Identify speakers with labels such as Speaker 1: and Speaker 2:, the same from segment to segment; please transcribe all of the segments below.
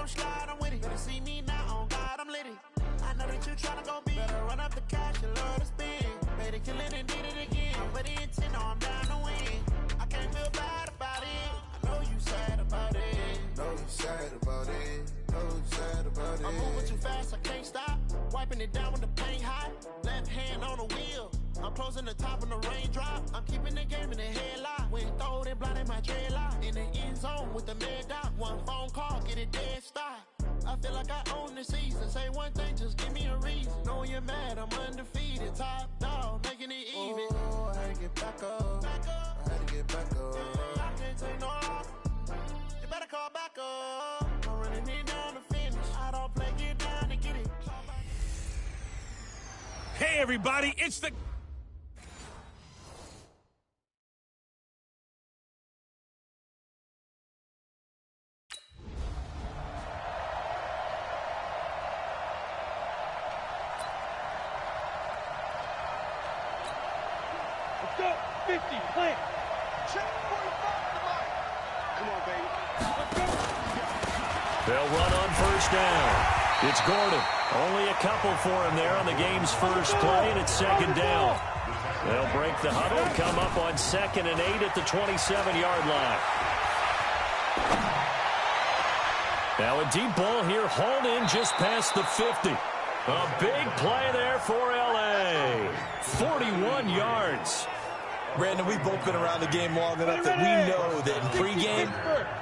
Speaker 1: don't slide, I'm with it. Better see me now, on God, I'm litty. I know that you tryna go big. Better run up the cash, you love to spend. Better kill it and did it again. I'm putting intent, no, I'm down to win. I can't feel bad about it. I know you sad about it.
Speaker 2: Know you sad about it. Know you sad about it.
Speaker 1: I'm moving too fast, I can't stop. Wiping it down with the paint hot. Left hand on the wheel. I'm closing the top of the raindrop. I'm keeping the game in the headlock. When throwed and blinded my dreadlock. In the end zone with the mad dot. One phone call, get it dead stop. I feel like I own the season. Say one thing, just give me a reason. Knowing you're mad, I'm undefeated. Top dog, making it even.
Speaker 2: Oh, I had to get back up. I had to get back up.
Speaker 1: I can't take no off. You better call back up. I'm running it down to finish. I don't play, get down to get it.
Speaker 3: Hey, everybody, it's the...
Speaker 4: Let's go. 50, plant. Check 45 to Mike. Come on, baby. Let's go.
Speaker 5: They'll run on first down. It's Gordon. Only a couple for him there on the game's first play, and it's second down. They'll break the huddle and come up on 2nd and 8 at the 27-yard line. Now a deep ball here, hauled in just past the 50. A big play there for L.A. 41 yards.
Speaker 6: Brandon, we've both been around the game long enough that we know that in pregame,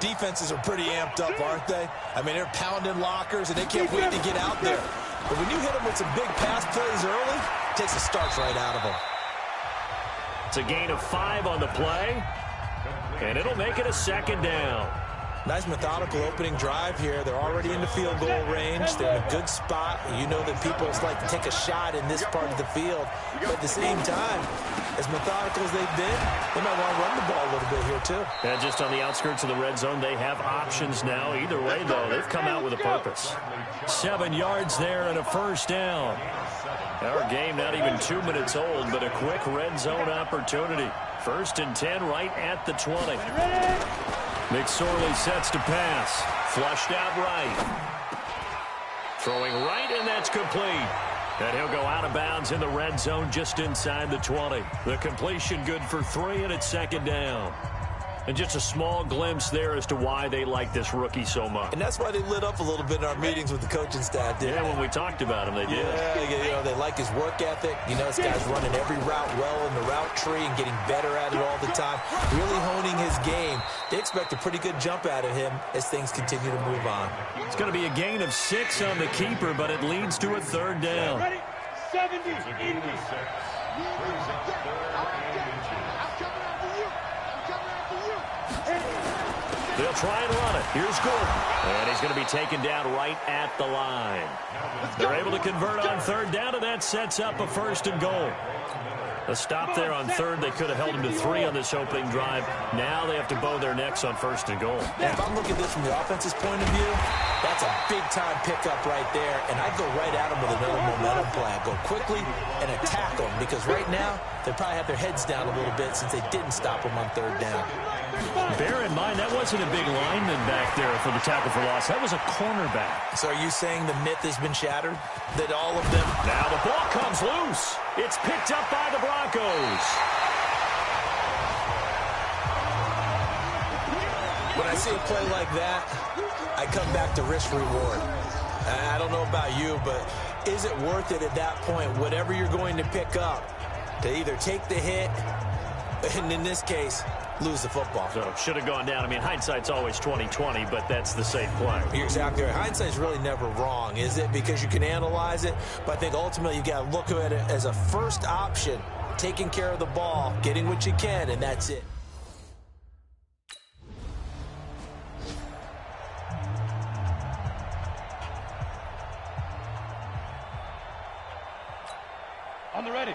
Speaker 6: defenses are pretty amped up, aren't they? I mean, they're pounding lockers, and they can't wait to get out there. But when you hit them with some big pass plays early, it takes the starch right out of them.
Speaker 5: It's a gain of 5 on the play, and it'll make it a second down.
Speaker 6: Nice methodical opening drive here. They're already in the field goal range. They're in a good spot. You know that people like to take a shot in this part of the field. But at the same time, as methodical as they've been, they might want to run the ball a little bit here too.
Speaker 5: Yeah, just on the outskirts of the red zone, they have options now. Either way, though, they've come out with a purpose. 7 yards there and a first down. Our game not even 2 minutes old, but a quick red zone opportunity. 1st and 10 right at the 20. Mcsorely sets to pass. Flushed out right. Throwing right, and that's complete. And he'll go out of bounds in the red zone just inside the 20. The completion good for 3, and it's second down. And just a small glimpse there as to why they like this rookie so much.
Speaker 6: And that's why they lit up a little bit in our meetings with the coaching staff, didn't they?
Speaker 5: When we talked about him, they did.
Speaker 6: Yeah, you know, they like his work ethic. You know, this guy's running every route well in the route tree and getting better at it all the time. Really honing his game. They expect a pretty good jump out of him as things continue to move on.
Speaker 5: It's going to be a gain of 6 on the keeper, but it leads to a third down.
Speaker 4: Ready? 70, 80.
Speaker 5: They'll try and run it. Here's Gordon. And he's going to be taken down right at the line. They're able to convert on third down, and that sets up a 1st and goal. A stop there on third. They could have held him to 3 on this opening drive. Now they have to bow their necks on 1st and goal.
Speaker 6: And if I'm looking at this from the offense's point of view, that's a big-time pickup right there. And I'd go right at him with another momentum play. I'd go quickly and attack them because right now they probably have their heads down a little bit since they didn't stop them on third down.
Speaker 5: Bear in mind, that wasn't a big lineman back there for the tackle for loss. That was a cornerback.
Speaker 6: So are you saying the myth has been shattered? That all of them...
Speaker 5: Now the ball comes loose. It's picked up by the Broncos.
Speaker 6: When I see a play like that, I come back to risk-reward. I don't know about you, but is it worth it at that point, whatever you're going to pick up, to either take the hit, and in this case, lose the football?
Speaker 5: So should have gone down. I mean, hindsight's always 20/20, but that's the safe play.
Speaker 6: You're exactly right. Hindsight's really never wrong, is it? Because you can analyze it, but I think ultimately you got to look at it as a first option, taking care of the ball, getting what you can, and that's it.
Speaker 4: On the ready.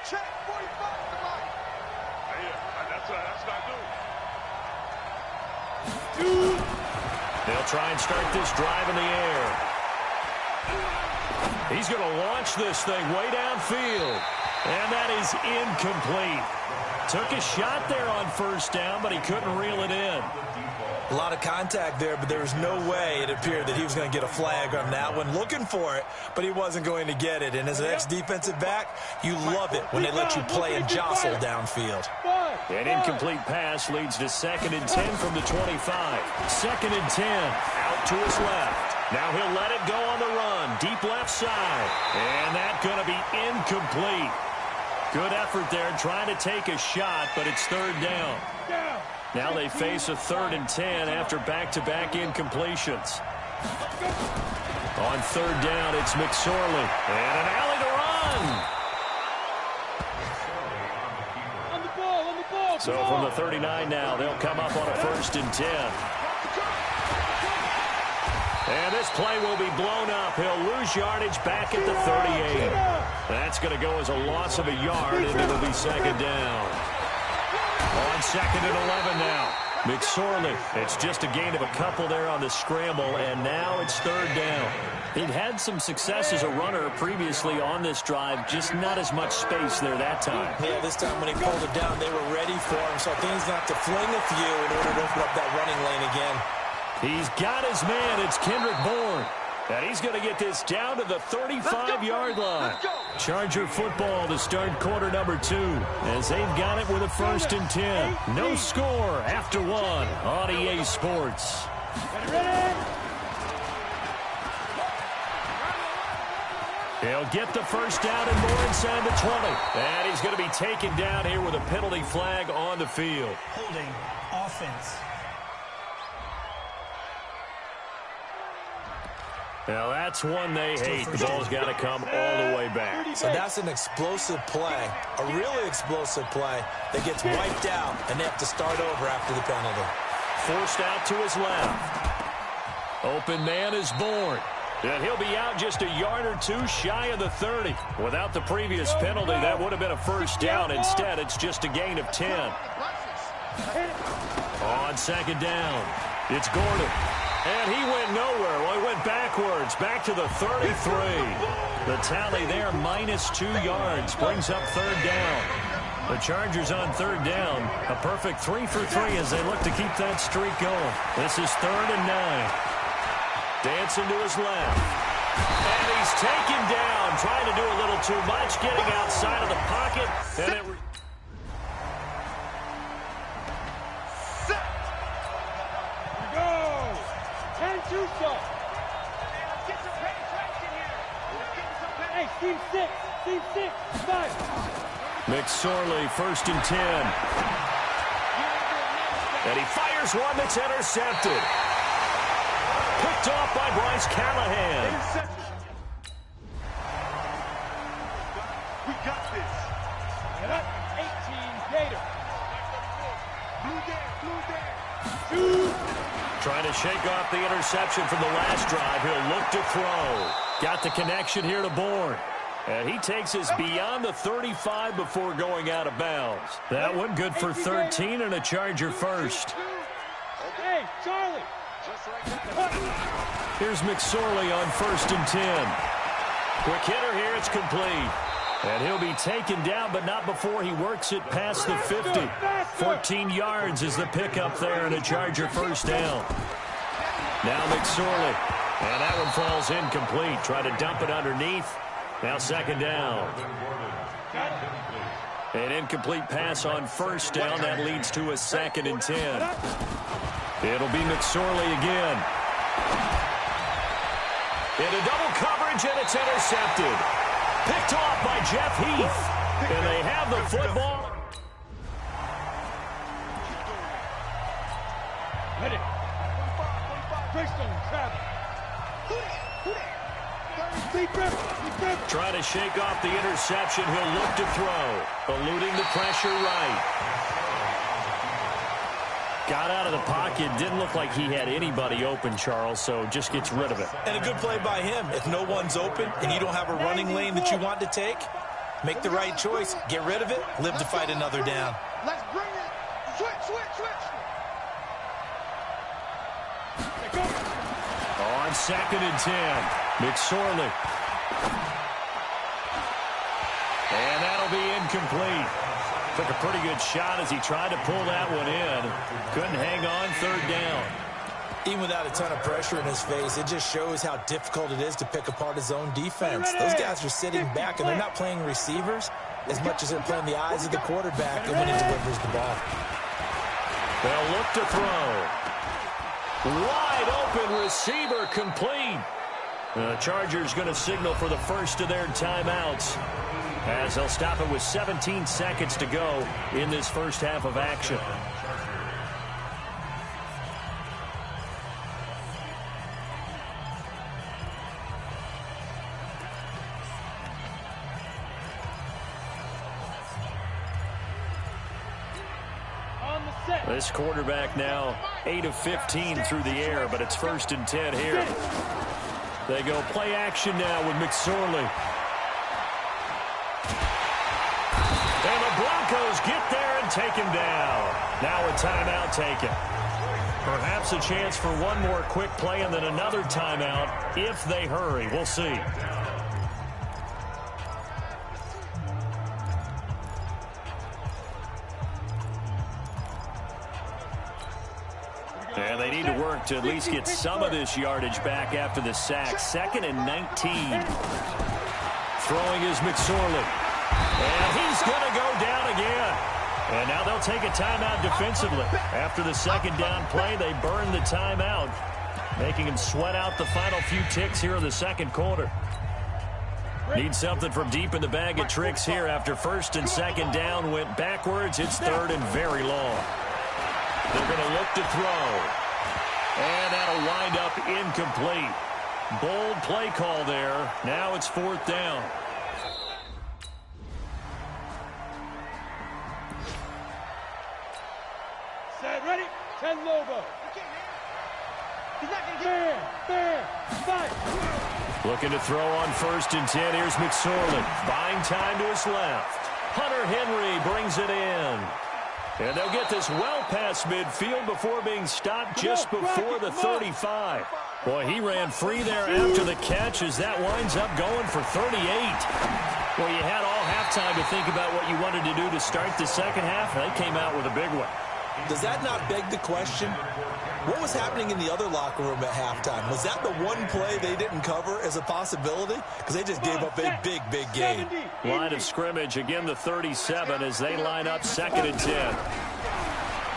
Speaker 2: Check 45 to Mike. That's not new.
Speaker 5: They'll try and start this drive in the air. He's going to launch this thing way downfield. And that is incomplete. Took a shot there on 1st down, but he couldn't reel it in.
Speaker 6: A lot of contact there, but there was no way it appeared that he was going to get a flag on that one. Looking for it, but he wasn't going to get it. And as an ex-defensive back, you love it when they let you play and jostle downfield.
Speaker 5: An incomplete pass leads to 2nd and 10 from the 25. 2nd and 10, out to his left. Now he'll let it go on the run, deep left side. And that's going to be incomplete. Good effort there, trying to take a shot, but it's 3rd down. Now they face a 3rd and 10 after back-to-back incompletions. On 3rd down, it's Mcsorely. And an alley to run. So from the 39 now, they'll come up on a 1st and 10. And this play will be blown up. He'll lose yardage back at the 38. That's going to go as a loss of a yard, and it'll be 2nd down. On 2nd and 11 now. Mcsorely. It's just a gain of a couple there on the scramble, and now it's 3rd down. He'd had some success as a runner previously on this drive, just not as much space there that time.
Speaker 6: Yeah, this time when he pulled it down, they were ready for him, so I think he's going to have to fling a few in order to open up that running lane again.
Speaker 5: He's got his man. It's Kendrick Bourne. And he's going to get this down to the 35-yard line. Charger football to start quarter number 2 as they've got it with a 1st and 10. No score after 1 on EA Sports. He'll get the 1st down and more inside the 20. And he's going to be taken down here with a penalty flag on the field.
Speaker 7: Holding offense.
Speaker 5: Now, that's one they hate. The ball's got to come all the way back.
Speaker 6: So that's an explosive play, a really explosive play that gets wiped out, and they have to start over after the penalty.
Speaker 5: Forced out to his left. Open man is Bourne. And he'll be out just a yard or 2 shy of the 30. Without the previous penalty, that would have been a 1st down. Instead, it's just a gain of 10. On 2nd down, it's Gordon. And he went nowhere. Well, he went backwards, back to the 33. The tally there, -2 yards, brings up 3rd down. The Chargers on 3rd down. A perfect 3 for 3 as they look to keep that streak going. This is 3rd and 9. Dancing to his left. And he's taken down, trying to do a little too much, getting outside of the pocket. And it... Mcsorely, 1st and 10. And he fires one that's intercepted. Picked off by Bryce Callahan.
Speaker 4: We got this. 18 Gator. Blue there.
Speaker 5: Trying to shake off the interception from the last drive. He'll look to throw. Got the connection here to Bourne. And he takes us beyond the 35 before going out of bounds. That one good for 13 and a Charger 1st.
Speaker 4: Hey, Charlie.
Speaker 5: Here's Mcsorely on 1st and 10. Quick hitter here, it's complete. And he'll be taken down, but not before he works it past the 50. 14 yards is the pickup there and a Charger 1st down. Now Mcsorely. And that one falls incomplete. Try to dump it underneath. Now 2nd down. An incomplete pass on 1st down. That leads to a 2nd and 10. It'll be Mcsorely again. Into double coverage, and it's intercepted. Picked off by Jeff Heath. And they have the football.
Speaker 4: Ready.
Speaker 5: Trying to shake off the interception. He'll look to throw. Eluding the pressure right. Got out of the pocket. Didn't look like he had anybody open, Charles, so just gets rid of it.
Speaker 6: And a good play by him. If no one's open and you don't have a running lane that you want to take, make the right choice. Get rid of it. Live to fight another down.
Speaker 4: Let's bring it. Switch.
Speaker 5: On 2nd and 10, Mcsorely. And that'll be incomplete. Took a pretty good shot as he tried to pull that one in. Couldn't hang on, third down.
Speaker 6: Even without a ton of pressure in his face, it just shows how difficult it is to pick apart his own defense. Those guys are sitting back, and they're not playing receivers as much as they're playing the eyes of the quarterback and when he delivers the ball.
Speaker 5: They'll look to throw. Wide open receiver complete. The Chargers going to signal for the first of their timeouts, as they'll stop it with 17 seconds to go in this first half of action. This quarterback now 8 of 15 through the air, but it's 1st and 10 here. They go play action now with Mcsorely. And the Broncos get there and take him down. Now a timeout taken. Perhaps a chance for one more quick play and then another timeout if they hurry. We'll see. And they need to work to at least get some of this yardage back after the sack. 2nd and 19. Throwing is Mcsorely. And he's going to go down again. And now they'll take a timeout defensively. After the second down play, they burn the timeout, making him sweat out the final few ticks here in the second quarter. Need something from deep in the bag of tricks here after 1st and 2nd down went backwards. It's 3rd and very long. They're going to look to throw. And that'll wind up incomplete. Bold play call there. Now it's 4th down.
Speaker 4: Set, ready, 10 Lobo. He's not going to get there. 5.
Speaker 5: Looking to throw on 1st and 10. Here's Mcsorely. Buying time to his left. Hunter Henry brings it in. And they'll get this well past midfield before being stopped just before the 35. Boy, he ran free there after the catch as that winds up going for 38. Well, you had all halftime to think about what you wanted to do to start the second half. They came out with a big one.
Speaker 6: Does that not beg the question? What was happening in the other locker room at halftime? Was that the one play they didn't cover as a possibility? Because they just gave up a big, big game.
Speaker 5: Line of scrimmage, again the 37 as they line up 2nd and 10.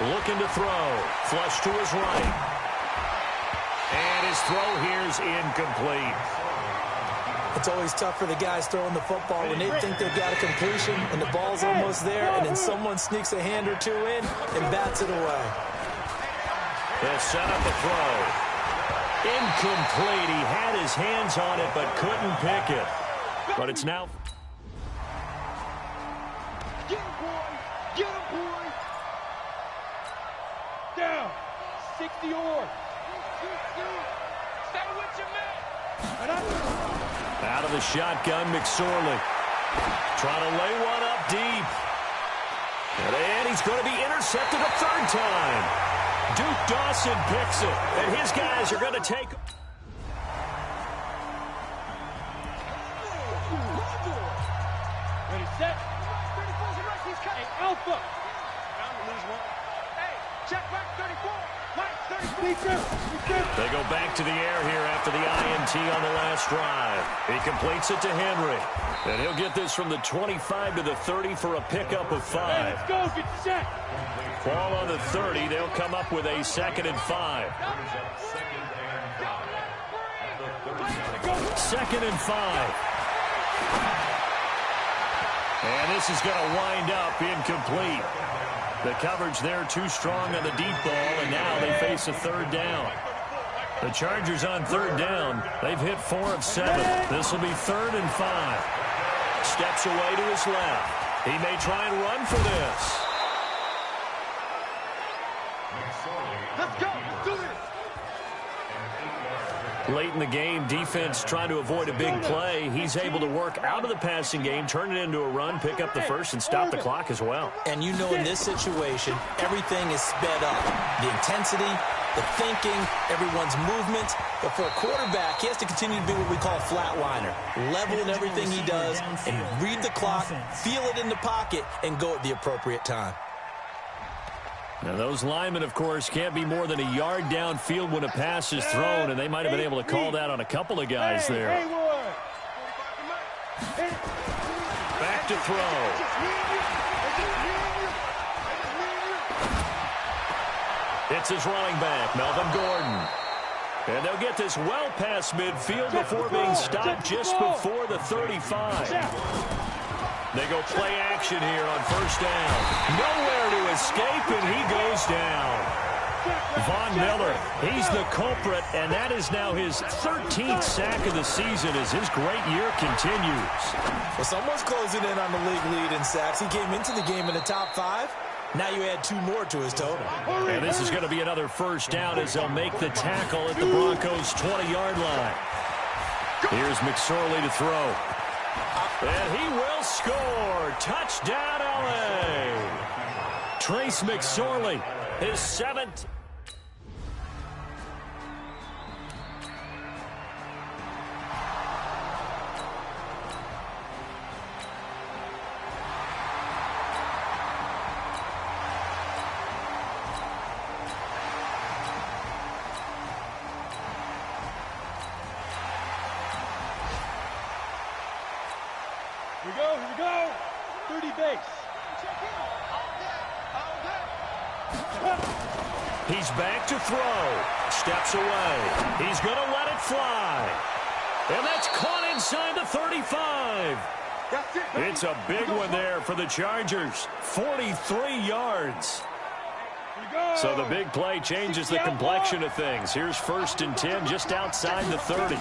Speaker 5: Looking to throw. Flush to his right. And his throw here's incomplete.
Speaker 6: It's always tough for the guys throwing the football when they think they've got a completion and the ball's almost there, and then someone sneaks a hand or two in and bats it away.
Speaker 5: They'll set up a throw. Incomplete. He had his hands on it but couldn't pick it. But it's now.
Speaker 4: Get him, boy. Get him, boy. Down. 60 or. Stay with your man.
Speaker 5: Out of the shotgun, Mcsorely. Trying to lay one up deep. And he's going to be intercepted a 3rd time. Duke Dawson picks it, and his guys are going to take.
Speaker 4: Ready, set. Hey, Alpha. Hey, check back 34.
Speaker 5: They go back to the air here after the INT on the last drive. He completes it to Henry. And he'll get this from the 25 to the 30 for a pickup of 5.
Speaker 4: Hey, let's go, get set.
Speaker 5: Ball on the 30. They'll come up with a 2nd and 5. 2nd and 5. And this is going to wind up incomplete. The coverage there too strong on the deep ball, and now they face a 3rd down. The Chargers on 3rd down. They've hit 4 of 7. This will be 3rd and 5. Steps away to his left. He may try and run for this.
Speaker 4: Let's go. Let's do this.
Speaker 5: Late in the game, defense trying to avoid a big play. He's able to work out of the passing game, turn it into a run, pick up the first, and stop the clock as well.
Speaker 6: And you know in this situation, everything is sped up. The intensity, the thinking, everyone's movement. But for a quarterback, he has to continue to be what we call a flatliner. Level in everything he does and read the clock, feel it in the pocket, and go at the appropriate time.
Speaker 5: Now, those linemen, of course, can't be more than a yard downfield when a pass is thrown, and they might have been able to call that on a couple of guys there. Back to throw. It's his running back, Melvin Gordon. And they'll get this well past midfield before being stopped just before the 35. They go play action here on first down. Nowhere to escape, and he goes down. Von Miller, he's the culprit, and that is now his 13th sack of the season as his great year continues.
Speaker 6: Well, someone's closing in on the league lead in sacks. He came into the game in the top 5. Now you add 2 more to his total.
Speaker 5: And this is going to be another first down as they'll make the tackle at the Broncos' 20-yard line. Here's Mcsorely to throw. And he will score. Touchdown, L.A. Trace Mcsorely, his 7th.
Speaker 4: Here we go. 30 base.
Speaker 5: He's back to throw. Steps away. He's going to let it fly. And that's caught inside the 35. It's a big one there for the Chargers. 43 yards. So the big play changes the complexion of things. Here's 1st and 10 just outside the 30.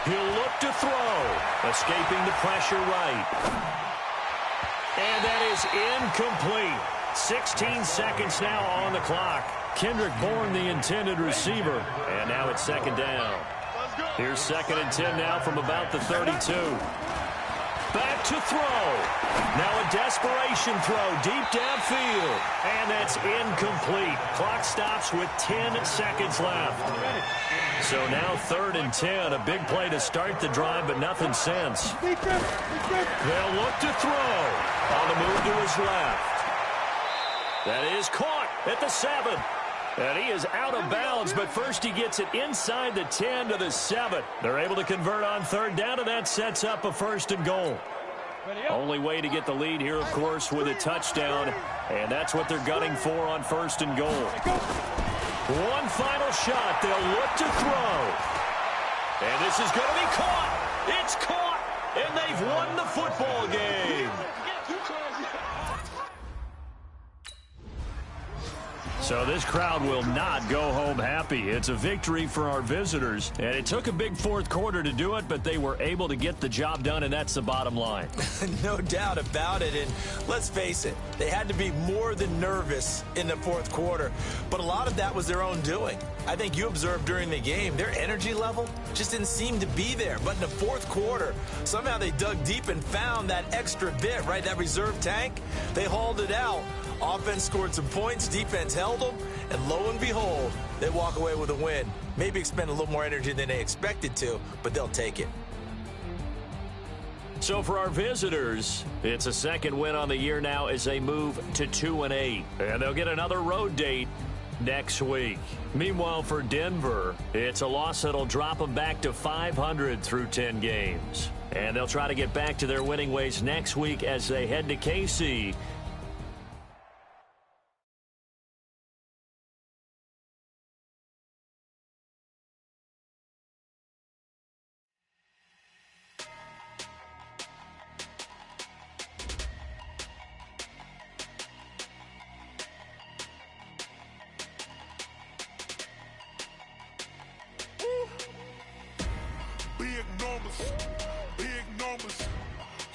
Speaker 5: He'll look to throw. Escaping the pressure right. And that is incomplete. 16 seconds now on the clock. Kendrick Bourne, the intended receiver. And now it's 2nd down. Here's 2nd and 10 now from about the 32. Back to throw. Now a desperation throw deep downfield. And that's incomplete. Clock stops with 10 seconds left. So now 3rd and 10. A big play to start the drive, but nothing since. They'll look to throw. On the move to his left. That is caught at the 7. And he is out of bounds, but first he gets it inside the 10 to the 7. They're able to convert on 3rd down, and that sets up a 1st and goal. Only way to get the lead here, of course, with a touchdown, and that's what they're gunning for on 1st and goal. One final shot. They'll look to throw. And this is going to be caught. It's caught, and they've won the football game. So this crowd will not go home happy. It's a victory for our visitors, and it took a big 4th quarter to do it, but they were able to get the job done, and that's the bottom line.
Speaker 6: No doubt about it, and let's face it, they had to be more than nervous in the 4th quarter, but a lot of that was their own doing. I think you observed during the game, their energy level just didn't seem to be there, but in the 4th quarter, somehow they dug deep and found that extra bit, right, that reserve tank. They hauled it out. Offense scored some points, defense held them, and lo and behold, they walk away with a win. Maybe expend a little more energy than they expected to, but they'll take it.
Speaker 5: So for our visitors, it's a 2nd win on the year now as they move to 2-8. And they'll get another road date next week. Meanwhile, for Denver, it's a loss that'll drop them back to 500 through 10 games. And they'll try to get back to their winning ways next week as they head to KC.
Speaker 8: Big numbers,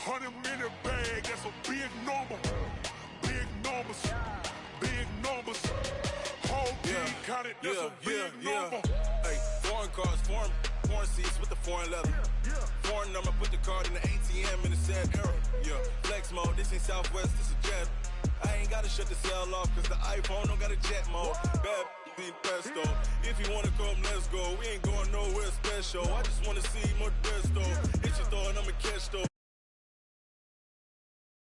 Speaker 8: 100 minute bag, that's a big number. Big numbers, whole team counted, that's a big number.
Speaker 2: Hey, foreign cars, foreign seats with the foreign leather. Foreign number, put the card in the ATM in the sad era. Yeah, flex mode, this ain't Southwest, this a jet. I ain't gotta shut the cell off, cause the iPhone don't got a jet mode. Bad think pesto. If you wanna come, let's go. We ain't going nowhere special. I just wanna see more best though. Hit your throw and I'ma catch though.